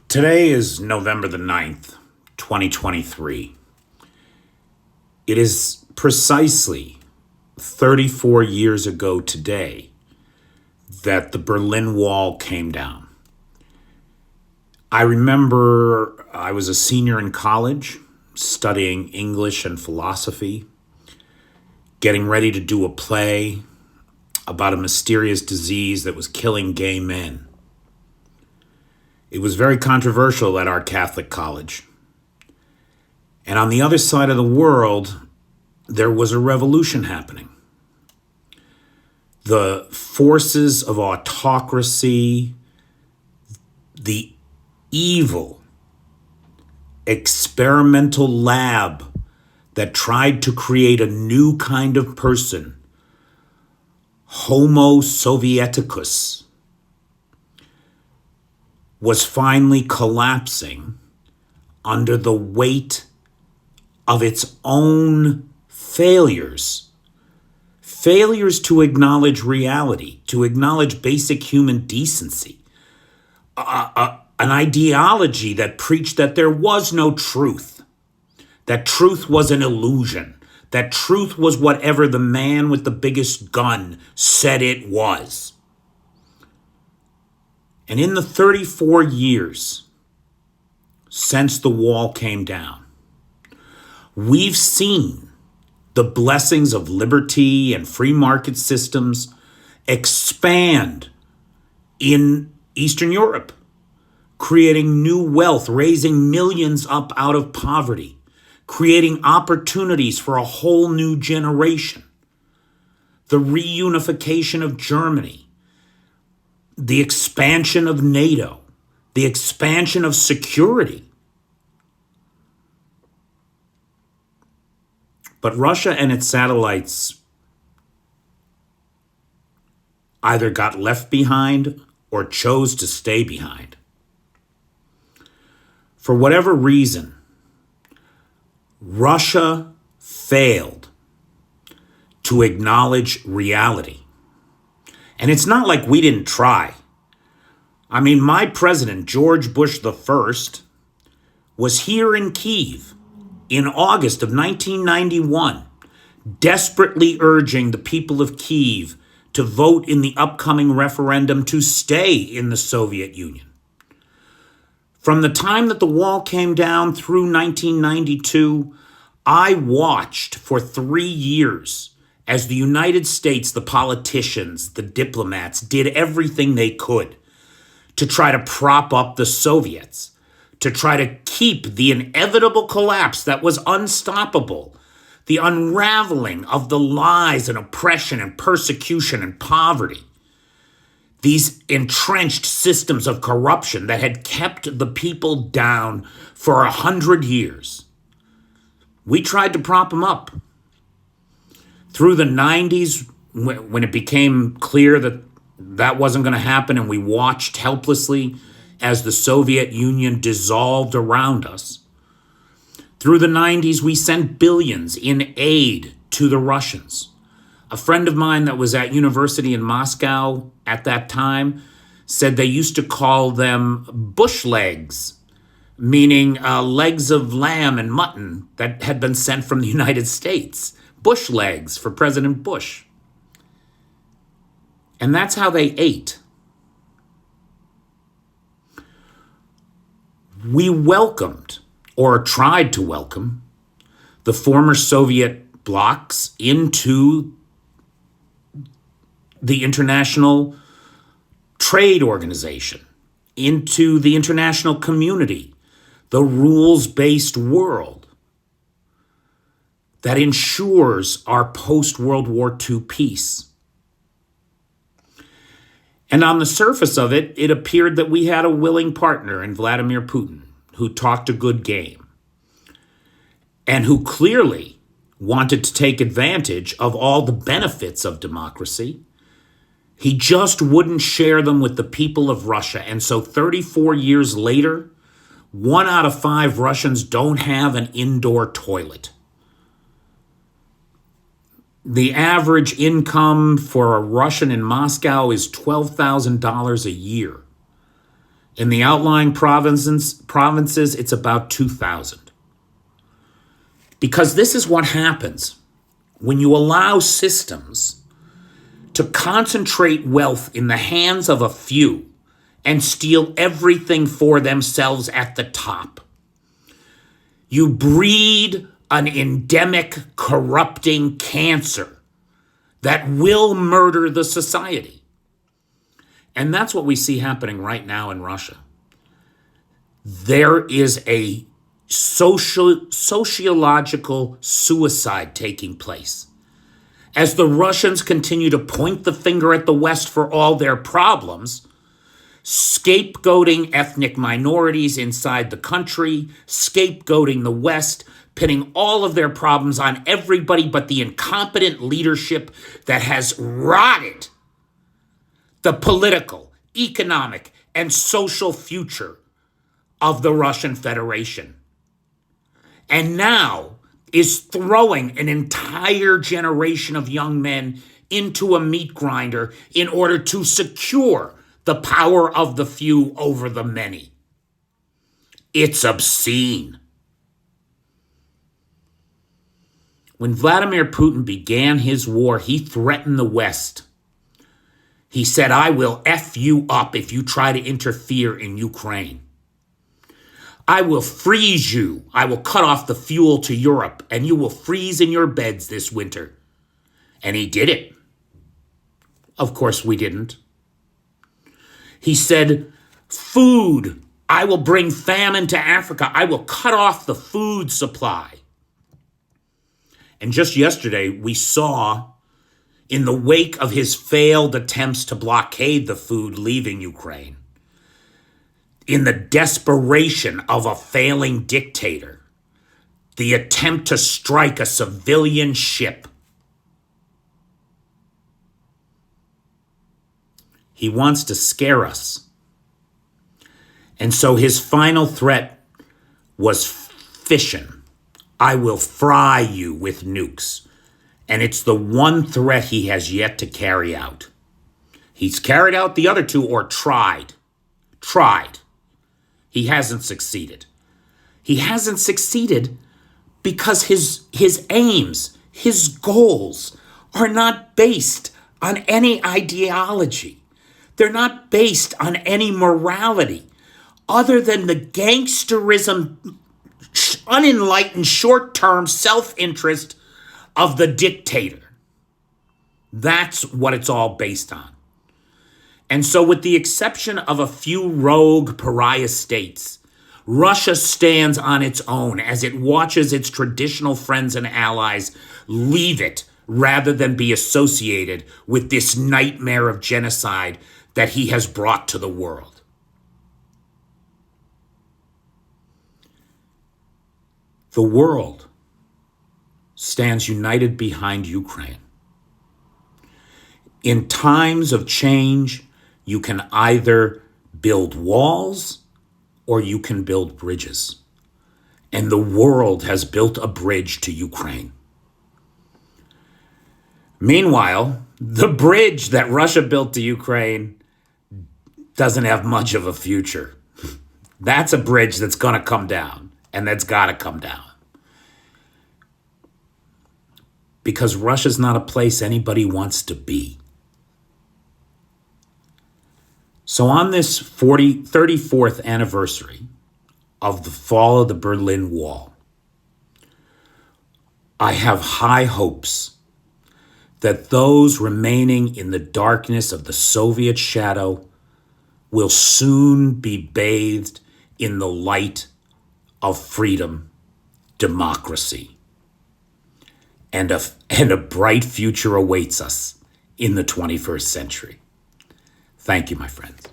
Today is November the 9th, 2023. It is precisely 34 years ago today that the Berlin Wall came down. I remember I was a senior in college studying English and philosophy, getting ready to do a play about a mysterious disease that was killing gay men. It was very controversial at our Catholic college. And on the other side of the world, there was a revolution happening. The forces of autocracy, the evil experimental lab that tried to create a new kind of person, Homo Sovieticus, was finally collapsing under the weight of its own failures. Failures to acknowledge reality, to acknowledge basic human decency. An ideology that preached that there was no truth, that truth was an illusion, that truth was whatever the man with the biggest gun said it was. And in the 34 years since the wall came down, we've seen the blessings of liberty and free market systems expand in Eastern Europe, creating new wealth, raising millions up out of poverty, creating opportunities for a whole new generation. The reunification of Germany, the expansion of NATO, the expansion of security. But Russia and its satellites either got left behind or chose to stay behind. For whatever reason, Russia failed to acknowledge reality. And it's not like we didn't try. I mean, my president, George Bush I, was here in Kyiv in August of 1991, desperately urging the people of Kyiv to vote in the upcoming referendum to stay in the Soviet Union. From the time that the wall came down through 1992, I watched for 3 years as the United States, the politicians, the diplomats, did everything they could to try to prop up the Soviets, to try to keep the inevitable collapse that was unstoppable, the unraveling of the lies and oppression and persecution and poverty, these entrenched systems of corruption that had kept the people down for 100 years. We tried to prop them up. Through the 90s, when it became clear that that wasn't going to happen and we watched helplessly as the Soviet Union dissolved around us, through the 90s, we sent billions in aid to the Russians. A friend of mine that was at university in Moscow at that time said they used to call them bush legs, meaning legs of lamb and mutton that had been sent from the United States. Bush legs for President Bush. And that's how they ate. We welcomed, or tried to welcome, the former Soviet blocs into the International Trade Organization, into the international community, the rules-based world that ensures our post-World War II peace. And on the surface of it, it appeared that we had a willing partner in Vladimir Putin who talked a good game and who clearly wanted to take advantage of all the benefits of democracy. He just wouldn't share them with the people of Russia. And so 34 years later, 1 out of 5 Russians don't have an indoor toilet. The average income for a Russian in Moscow is $12,000 a year. In the outlying provinces, it's about 2,000. Because this is what happens when you allow systems to concentrate wealth in the hands of a few and steal everything for themselves at the top. You breed an endemic, corrupting cancer that will murder the society. And that's what we see happening right now in Russia. There is a sociological suicide taking place. As the Russians continue to point the finger at the West for all their problems, scapegoating ethnic minorities inside the country, scapegoating the West, pinning all of their problems on everybody but the incompetent leadership that has rotted the political, economic, and social future of the Russian Federation. And now is throwing an entire generation of young men into a meat grinder in order to secure the power of the few over the many. It's obscene. When Vladimir Putin began his war, he threatened the West. He said, "I will F you up if you try to interfere in Ukraine. I will freeze you. I will cut off the fuel to Europe, and you will freeze in your beds this winter." And he did it. Of course, we didn't. He said, "Food. I will bring famine to Africa. I will cut off the food supply." And just yesterday, we saw, in the wake of his failed attempts to blockade the food leaving Ukraine, in the desperation of a failing dictator, the attempt to strike a civilian ship. He wants to scare us. And so his final threat was fission. "I will fry you with nukes." And it's the one threat he has yet to carry out. He's carried out the other two, or tried. He hasn't succeeded. He hasn't succeeded because his aims, his goals are not based on any ideology. They're not based on any morality other than the gangsterism, unenlightened, short-term self-interest of the dictator. That's what it's all based on. And so, with the exception of a few rogue pariah states, Russia stands on its own as it watches its traditional friends and allies leave it rather than be associated with this nightmare of genocide that he has brought to the world. The world stands united behind Ukraine. In times of change, you can either build walls or you can build bridges. And the world has built a bridge to Ukraine. Meanwhile, the bridge that Russia built to Ukraine doesn't have much of a future. That's a bridge that's going to come down, and that's got to come down. Because Russia's not a place anybody wants to be. So on this 34th anniversary of the fall of the Berlin Wall, I have high hopes that those remaining in the darkness of the Soviet shadow will soon be bathed in the light of freedom, democracy, and a bright future awaits us in the 21st century. Thank you, my friends.